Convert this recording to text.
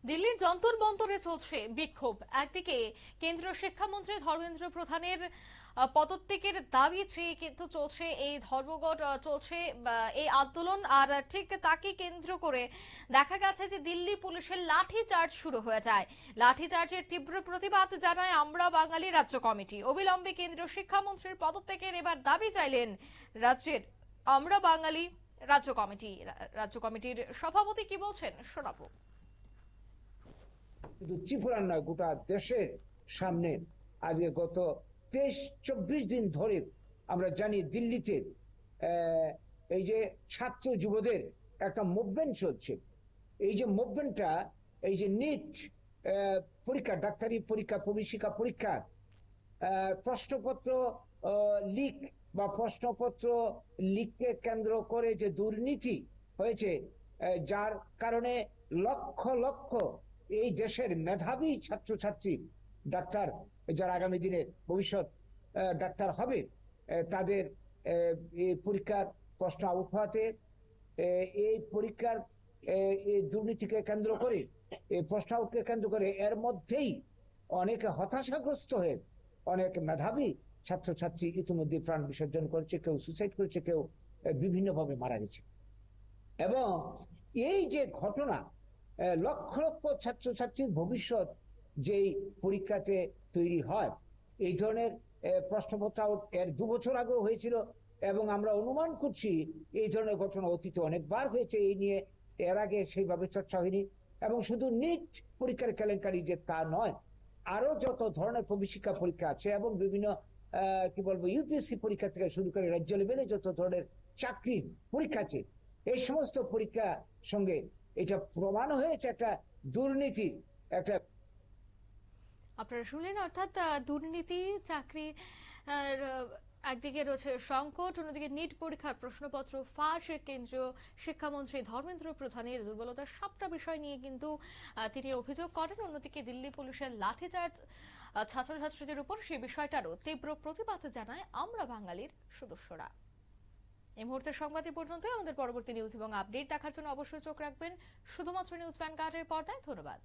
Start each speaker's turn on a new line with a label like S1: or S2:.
S1: দিল্লির যন্তর মন্তরে চলছে বিক্ষোভ। একদিকে কেন্দ্রীয় শিক্ষামন্ত্রী ধর্মেন্দ্র প্রধানের পদত্যাগের দাবি চেয়ে কিন্তু চলছে এই ধর্মঘট, চলছে এই আন্দোলন। আর ঠিক তাকে কেন্দ্র করে দেখা গেছে যে দিল্লি পুলিশের লাঠি চার্জ শুরু হয়ে যায়। লাঠি চার্জের তীব্র প্রতিবাদ জানায় আমরা বাঙালি রাজ্য কমিটি। অবিলম্বে কেন্দ্রীয় শিক্ষামন্ত্রীর পদত্যাগের এবার দাবি চাইলেন রাজ্যের আমরা বাঙালি রাজ্য কমিটির সভাপতি। কি বলছেন শোনাবো।
S2: কিন্তু ত্রিপুরার নয়, গোটা দেশের সামনে আজকে গত 23-24 দিন ধরে আমরা জানি দিল্লিতে এই যে ছাত্র যুবদের একটা মুভমেন্ট চলছে। এই যে মুভমেন্টটা, এই যে নিট পরীক্ষা, ডাক্তারি পরীক্ষা, প্রবেশিকা পরীক্ষা প্রশ্নপত্র লিক বা প্রশ্নপত্র লিককে কেন্দ্র করে যে দুর্নীতি হয়েছে, যার কারণে লক্ষ লক্ষ এই দেশের মেধাবী ছাত্রছাত্রী ডাক্তার, যারা আগামী দিনে ভবিষ্যৎ ডাক্তার হবে, তাদের এই পরীক্ষার প্রশ্ন আউট হওয়াতে, এই পরীক্ষার এই দুর্নীতিকে কেন্দ্র করে, এই প্রশ্ন আউটকে কেন্দ্র করে এর মধ্যেই অনেকে হতাশাগ্রস্ত হয়ে অনেক মেধাবী ছাত্রছাত্রী ইতিমধ্যে প্রাণ বিসর্জন করেছে, কেউ সুসাইড করেছে, কেউ বিভিন্নভাবে মারা গেছে। এবং এই যে ঘটনা, লক্ষ লক্ষ ছাত্রছাত্রীর ভবিষ্যৎ যেই পরীক্ষাতে তৈরি হয়, এই ধরনের প্রশ্নপত্র এর 2 বছর আগেও হয়েছিল এবং আমরা অনুমান করছি এই ধরনের ঘটনা অতীতে অনেকবার হয়েছে। এই নিয়ে এর আগে সেইভাবে চর্চা হয়নি। এবং শুধু নিট পরীক্ষার কেলেঙ্কারি যে তা নয়, আরো যত ধরনের প্রবেশিকা পরীক্ষা আছে এবং বিভিন্ন কি বলবো ইউপিএসসি পরীক্ষা থেকে শুরু করে রাজ্য লেভেলে যত ধরনের চাকরির পরীক্ষা আছে, এই সমস্ত পরীক্ষা সঙ্গে এটা প্রমাণ হয়েছে একটা দুর্নীতি। একটা
S1: আপনারা শুনলেন, অর্থাৎ দুর্নীতি, চাকরি একদিকে রয়েছে সংকট, অন্যদিকে নিট পরীক্ষার প্রশ্নপত্র ফাঁস, কেন্দ্রীয় শিক্ষামন্ত্রী ধর্মেন্দ্র প্রধানের দুর্বলতার সবটা বিষয় নিয়ে কিন্তু তিনি অভিযোগ করেন। অন্যদিকে দিল্লি পুলিশের লাঠিচার্জ ছাত্রছাত্রীদের উপর, সেই বিষয়টারও তীব্র প্রতিবাদ জানায় আমরা বাঙালির সদস্যরা। এই মুহূর্তের সংবাদ এ পর্যন্তই। আমাদের পরবর্তী নিউজ এবং আপডেট দেখার জন্য অবশ্যই চোখ রাখবেন শুধুমাত্র নিউজ ভ্যানগার্ডের পর্দায়। ধন্যবাদ।